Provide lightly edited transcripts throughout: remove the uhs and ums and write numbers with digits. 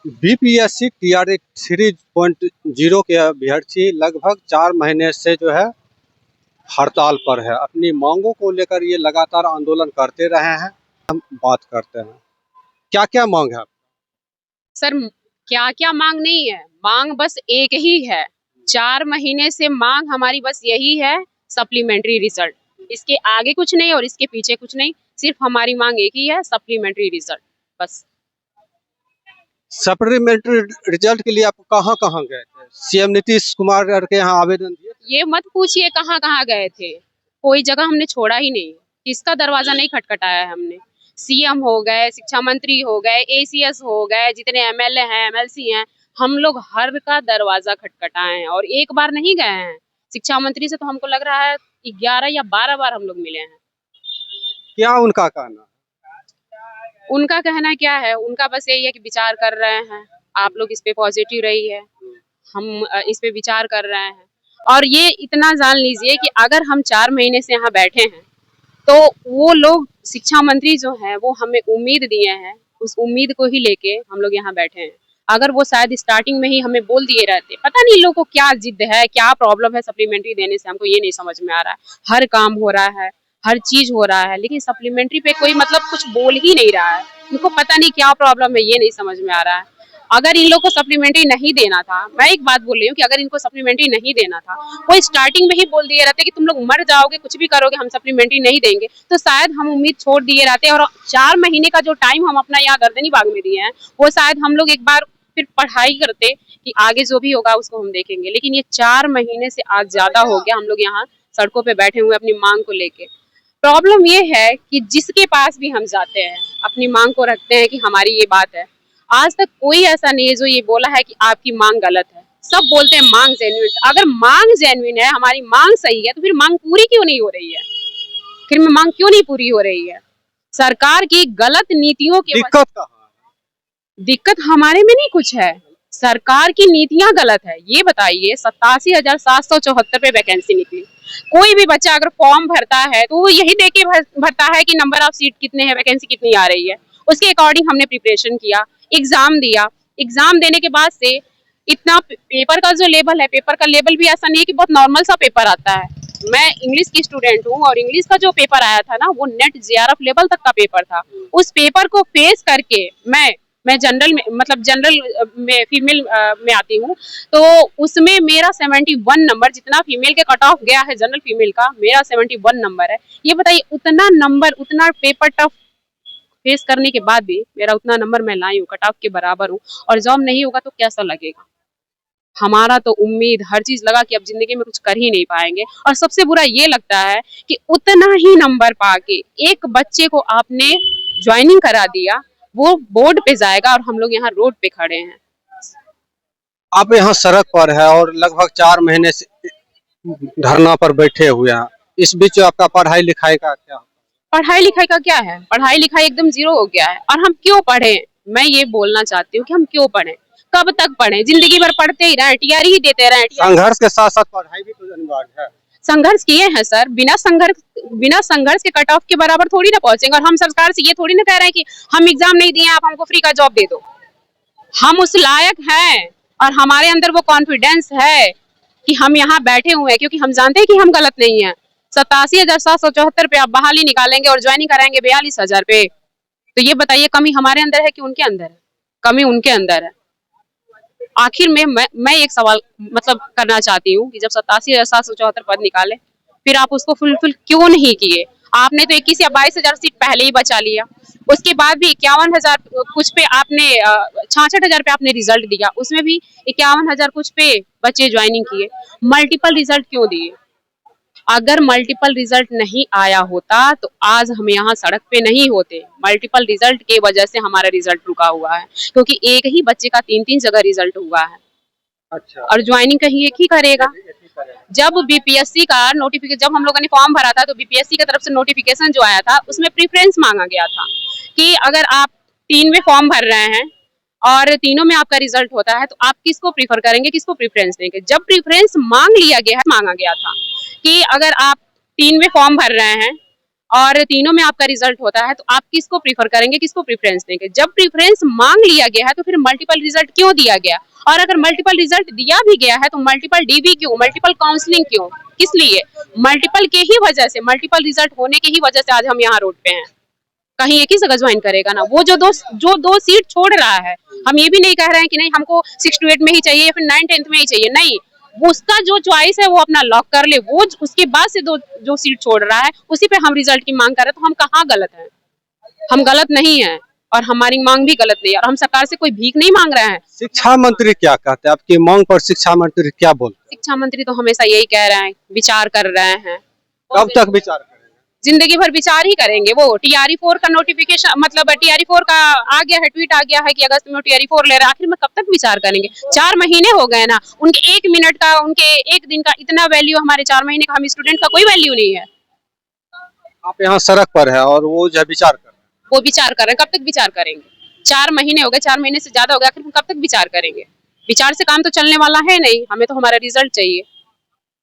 BPSC TRE 3.0 के अभ्यर्थी लगभग 4 महीने से जो है हड़ताल पर है। अपनी मांगों को लेकर ये लगातार आंदोलन करते रहे हैं। हम बात करते हैं, क्या क्या मांग है? सर क्या क्या मांग नहीं है, मांग बस एक ही है। 4 महीने से मांग हमारी बस यही है, सप्लीमेंट्री रिजल्ट। इसके आगे कुछ नहीं और इसके पीछे कुछ नहीं, सिर्फ हमारी मांग एक ही है, सप्लीमेंट्री रिजल्ट बस। सप्लीमेंट्री रिजल्ट के लिए आप कहां कहां गए थे? सीएम नीतीश कुमार के यहाँ आवेदन दिए? ये मत पूछिए कहाँ कहाँ गए थे, कोई जगह हमने छोड़ा ही नहीं, किसका दरवाजा नहीं खटखटाया है हमने। सीएम हो गए, शिक्षा मंत्री हो गए, एसीएस हो गए, जितने एमएलए हैं, एमएलसी हैं, हम लोग हर का दरवाजा खटखटाए हैं और एक बार नहीं गए हैं। शिक्षा मंत्री से तो हमको लग रहा है 11 या 12 बार हम लोग मिले हैं। क्या उनका कहना? उनका कहना क्या है, उनका बस यही है कि विचार कर रहे हैं, आप लोग इस पे पॉजिटिव रही है, हम इस पे विचार कर रहे हैं। और ये इतना जान लीजिए कि अगर हम 4 महीने से यहाँ बैठे हैं तो वो लोग शिक्षा मंत्री जो है वो हमें उम्मीद दिए हैं, उस उम्मीद को ही लेके हम लोग यहाँ बैठे हैं। अगर वो शायद स्टार्टिंग में ही हमें बोल दिए रहते, पता नहीं लोगों को क्या जिद है, क्या प्रॉब्लम है सप्लीमेंट्री देने से, हमको ये नहीं समझ में आ रहा है। हर काम हो रहा है, हर चीज हो रहा है, लेकिन सप्लीमेंट्री पे कोई मतलब कुछ बोल ही नहीं रहा है। इनको पता नहीं क्या प्रॉब्लम है, ये नहीं समझ में आ रहा है। अगर इन लोग को सप्लीमेंट्री नहीं देना था, मैं एक बात बोल रही हूँ कि अगर इनको सप्लीमेंट्री नहीं देना था, वो स्टार्टिंग में ही बोल दिए रहते कि तुम लोग मर जाओगे, कुछ भी करोगे, हम सप्लीमेंट्री नहीं देंगे, तो शायद हम उम्मीद छोड़ दिए रहते। और 4 महीने का जो टाइम हम अपना यहाँ गर्दनी बाग में दिए हैं, वो शायद हम लोग एक बार फिर पढ़ाई करते कि आगे जो भी होगा उसको हम देखेंगे। लेकिन ये 4 महीने से आज ज्यादा हो गया हम लोग यहाँ सड़कों पे बैठे हुए अपनी मांग को लेके। प्रॉब्लम ये है कि जिसके पास भी हम जाते हैं अपनी मांग को रखते हैं कि हमारी ये बात है, आज तक कोई ऐसा नहीं है जो ये बोला है कि आपकी मांग गलत है। सब बोलते हैं मांग जेन्युइन। अगर मांग जेन्युइन है, हमारी मांग सही है, तो फिर मांग पूरी क्यों नहीं हो रही है? फिर मांग क्यों नहीं पूरी हो रही है? सरकार की गलत नीतियों की दिक्कत कहाँ है? दिक्कत हमारे में नहीं कुछ है, सरकार की नीतियां गलत है। ये बताइए, 87,774 पे वैकेंसी निकली। कोई भी बच्चा अगर फॉर्म भरता है तो वो यही देख के भरता है कि नंबर ऑफ सीट कितने हैं, वैकेंसी कितनी आ रही है। उसके अकॉर्डिंग हमने प्रिपरेशन किया, एग्जाम दिया। एग्जाम देने के बाद से इतना पेपर का जो लेवल है, पेपर का लेवल भी ऐसा नहीं है कि बहुत नॉर्मल सा पेपर आता है। मैं इंग्लिश की स्टूडेंट हूँ और इंग्लिश का जो पेपर आया था ना, वो नेट जेआरएफ लेवल तक का पेपर था। उस पेपर को फेस करके मैं जनरल में, मतलब जनरल में फीमेल में आती हूँ, तो उसमें मेरा 71 नंबर, जितना फीमेल के कट ऑफ गया है जनरल फीमेल का, मेरा 71 नंबर है। ये बताइए, उतना नंबर, उतना पेपर टफ फेस करने के बाद भी मेरा उतना नंबर मैं लाई हूँ, कट ऑफ के बराबर हूँ, और जॉब नहीं होगा तो कैसा लगेगा? हमारा तो उम्मीद हर चीज लगा कि अब जिंदगी में कुछ कर ही नहीं पाएंगे। और सबसे बुरा ये लगता है कि उतना ही नंबर पाके एक बच्चे को आपने ज्वाइनिंग करा दिया, वो बोर्ड पे जाएगा और हम लोग यहाँ रोड पे खड़े हैं। आप यहाँ सड़क पर है और लगभग 4 महीने से धरना पर बैठे हुए हैं। इस बीच आपका पढ़ाई लिखाई का क्या? पढ़ाई लिखाई का क्या है? पढ़ाई लिखाई एकदम जीरो हो गया है। और हम क्यों पढ़े? मैं ये बोलना चाहती हूँ कि हम क्यों पढ़े, कब तक पढ़े? जिंदगी भर पढ़ते ही रहे, टीआरई ही देते रहे। संघर्ष के साथ साथ पढ़ाई भी तो अनिवार्य है। संघर्ष किए हैं सर, बिना संघर्ष के कट ऑफ के बराबर थोड़ी ना पहुंचेंगे। और हम सरकार से ये थोड़ी ना कह रहे हैं कि हम एग्जाम नहीं दिए, आप हमको फ्री का जॉब दे दो। हम उस लायक हैं और हमारे अंदर वो कॉन्फिडेंस है कि हम यहाँ बैठे हुए हैं, क्योंकि हम जानते हैं कि हम गलत नहीं है। 87,774 पे आप बहाली निकालेंगे और ज्वाइनिंग कराएंगे 42,000 पे, तो ये बताइए कमी हमारे अंदर है कि उनके अंदर है? कमी उनके अंदर है। आखिर में मैं एक सवाल मतलब करना चाहती हूँ कि जब 87,774 पद निकाले, फिर आप उसको फुलफिल क्यों नहीं किए? आपने तो 21 या 22,000 सीट पहले ही बचा लिया। उसके बाद भी 51,000 कुछ पे आपने 66,000 पे आपने रिजल्ट दिया, उसमें भी 51,000 कुछ पे बच्चे ज्वाइनिंग किए। मल्टीपल रिजल्ट क्यों दिए? अगर मल्टीपल रिजल्ट नहीं आया होता तो आज हम यहाँ सड़क पे नहीं होते। मल्टीपल रिजल्ट के वजह से हमारा रिजल्ट रुका हुआ है, क्योंकि एक ही बच्चे का 3-3 जगह रिजल्ट हुआ है। अच्छा। और ज्वाइनिंग कहीं एक ही करेगा। जब बीपीएससी का नोटिफिकेशन, जब हम लोगों ने फॉर्म भरा था, तो बीपीएससी की तरफ से नोटिफिकेशन जो आया था उसमें प्रेफरेंस मांगा गया था कि अगर आप 3 में फॉर्म भर रहे हैं और तीनों में आपका रिजल्ट होता है तो आप किसको प्रीफर करेंगे, किसको प्रेफरेंस देंगे? जब प्रेफरेंस मांगा गया था कि अगर आप 3 में फॉर्म भर रहे हैं और तीनों में आपका रिजल्ट होता है, तो आप किसको प्रीफर करेंगे, किसको प्रेफरेंस देंगे? जब प्रेफरेंस मांग लिया गया है तो फिर मल्टीपल रिजल्ट क्यों दिया गया? और अगर मल्टीपल रिजल्ट दिया भी गया है तो मल्टीपल डीवी क्यों, मल्टीपल काउंसलिंग क्यों, किस लिए? मल्टीपल के ही वजह से, मल्टीपल रिजल्ट होने की ही वजह से आज हम यहाँ रोड पे हैं। कहीं एक ही जगह ज्वाइन करेगा ना, वो जो दो सीट छोड़ रहा है, हम ये भी नहीं कह रहे हैं कि नहीं हमको 6 to 8 में ही चाहिए या फिर 9-10th में ही चाहिए, नहीं, वो उसका जो चॉइस है वो अपना लॉक कर ले, वो उसके बाद से जो सीट छोड़ रहा है उसी पे हम रिजल्ट की मांग कर रहे हैं, तो हम कहाँ गलत हैं? हम गलत नहीं है और हमारी मांग भी गलत नहीं है, और हम सरकार से कोई भीख नहीं मांग रहे हैं। शिक्षा मंत्री क्या कहते हैं आपकी मांग पर? शिक्षा मंत्री क्या बोलते हैं? शिक्षा मंत्री तो हमेशा यही कह रहे हैं, विचार कर रहे हैं। कब तक विचार करेंगे? जिंदगी भर विचार ही करेंगे। वो TRE-4 का नोटिफिकेशन, मतलब TRE-4 का आ गया है, ट्वीट आ गया है कि अगस्त में TRE-4 ले रहा है, आखिर में कब तक विचार करेंगे? 4 महीने हो गए ना, उनके 1 मिनट का, उनके 1 दिन का इतना वैल्यू, हमारे 4 महीने का हम स्टूडेंट का कोई वैल्यू नहीं है। आप यहाँ सड़क पर है और वो जो विचार कर रहे हैं, वो विचार कर रहे हैं, कब तक विचार करेंगे? 4 महीने हो गए, 4 महीने से ज्यादा हो गया, आखिर हम कब तक विचार करेंगे? विचार से काम तो चलने वाला है नहीं, हमें तो हमारा रिजल्ट चाहिए,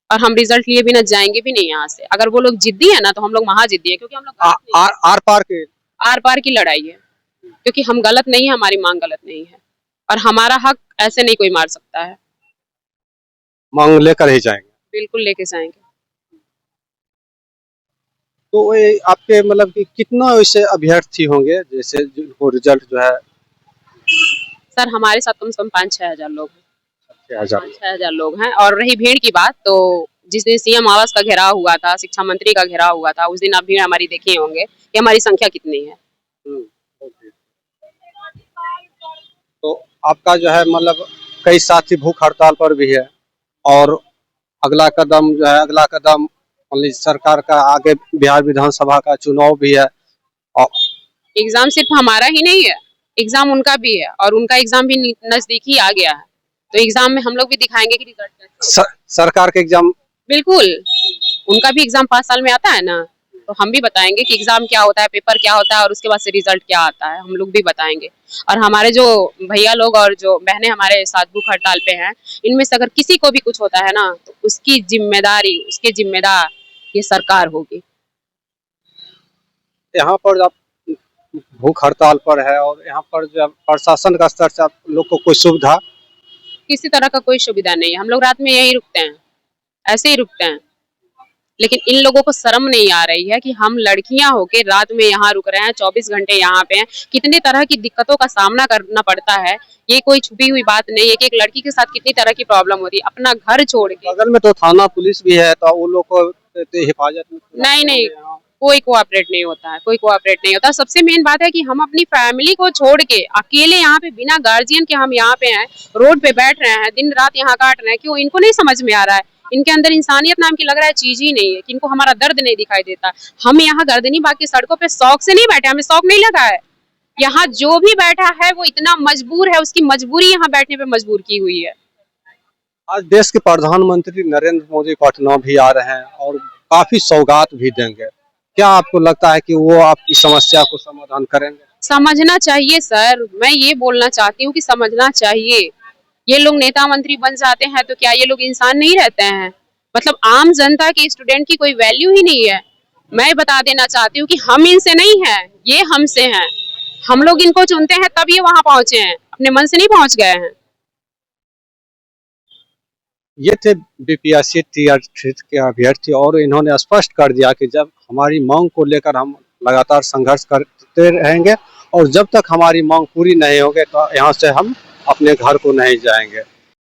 और हम रिजल्ट लिए बिना जाएंगे भी नहीं यहाँ से। अगर वो लोग जिद्दी है ना तो हम लोग महाजिद्दी है, क्योंकि हम लोग आर पार की लड़ाई है, क्योंकि हम गलत नहीं है, हमारी मांग गलत नहीं है, और हमारा हक ऐसे नहीं कोई मार सकता है। मांग लेकर ही जाएंगे, बिल्कुल लेके जाएंगे। तो ये आपके मतलब कि कितना वैसे अभ्यर्थी होंगे जैसे जिनको रिजल्ट जो है? सर हमारे साथ कम से कम 5-6 हजार लोग हैं, 6 हजार लोग हैं। और रही भीड़ की बात, तो जिस दिन CM आवास का घेराव हुआ था, शिक्षा मंत्री का घेराव हुआ था, उस दिन आप भीड़ हमारी देखे होंगे कि हमारी संख्या कितनी है। तो आपका जो है मतलब कई साथी भूख हड़ताल पर भी है, और अगला कदम जो है, अगला कदम मतलब सरकार का आगे बिहार विधानसभा का चुनाव भी है, और एग्जाम सिर्फ हमारा ही नहीं है, एग्जाम उनका भी है, और उनका एग्जाम भी नजदीक ही आ गया है, तो एग्जाम में हम लोग भी दिखाएंगे कि रिजल्ट कैसा है। सरकार के एग्जाम, बिल्कुल, उनका भी एग्जाम 5 साल में आता है ना, तो हम भी बताएंगे कि एग्जाम क्या होता है, पेपर क्या होता है, और उसके बाद से रिजल्ट क्या आता है, हम लोग भी बताएंगे। और हमारे जो भैया लोग और जो बहनें हमारे साथ भूख हड़ताल पे हैं, इनमें से अगर किसी को भी कुछ होता है ना, तो उसकी जिम्मेदारी, उसके जिम्मेदार ये सरकार होगी। यहाँ पर आप भूख हड़ताल पर है, और यहाँ पर जब प्रशासन का स्तर से आप लोग को कोई सुविधा? किसी तरह का कोई सुविधा नहीं है, हम लोग रात में यही रुकते हैं, ऐसे ही रुकते हैं। लेकिन इन लोगों को शर्म नहीं आ रही है कि हम लड़कियां होके रात में यहाँ रुक रहे हैं, 24 घंटे यहाँ पे हैं, कितनी तरह की दिक्कतों का सामना करना पड़ता है, ये कोई छुपी हुई बात नहीं है कि एक लड़की के साथ कितनी तरह की प्रॉब्लम होती है, अपना घर छोड़ के। बगल में तो थाना पुलिस भी है, तो वो लोग को हिफाजत में नहीं, कोई कोऑपरेट नहीं होता है, कोई कोऑपरेट नहीं होता। सबसे मेन बात है कि हम अपनी फैमिली को छोड़ के अकेले यहाँ पे बिना गार्जियन के हम यहाँ पे हैं, रोड पे बैठ रहे हैं, दिन रात यहाँ काट रहे हैं, क्यों? इनको नहीं समझ में आ रहा है, इनके अंदर इंसानियत नाम की लग रहा है चीज ही नहीं है, कि इनको हमारा दर्द नहीं दिखाई देता। हम यहाँ गर्दनी बाकी सड़कों पे शौक से नहीं बैठे, हमें शौक नहीं लगा है, यहाँ जो भी बैठा है वो इतना मजबूर है, उसकी मजबूरी यहाँ बैठने पे मजबूर की हुई है। आज देश के प्रधानमंत्री नरेंद्र मोदी पटना भी आ रहे हैं और काफी सौगात भी देंगे, क्या आपको लगता है कि वो आपकी समस्या को समाधान करेंगे? समझना चाहिए सर, मैं ये बोलना चाहती हूँ कि समझना चाहिए। ये लोग नेता मंत्री बन जाते हैं तो क्या ये लोग इंसान नहीं रहते हैं? मतलब आम जनता के स्टूडेंट की कोई वैल्यू ही नहीं है। मैं बता देना चाहती हूँ कि हम इनसे नहीं हैं, ये हमसे हैं। हम लोग इनको चुनते हैं तब ये वहां पहुंचे हैं, अपने मन से नहीं पहुंच गए हैं। ये थे BPSC Tier 3 के अभ्यर्थी, और इन्होंने स्पष्ट कर दिया कि जब हमारी मांग को लेकर हम लगातार संघर्ष करते रहेंगे, और जब तक हमारी मांग पूरी नहीं होगी तो यहाँ से हम अपने घर को नहीं जाएंगे।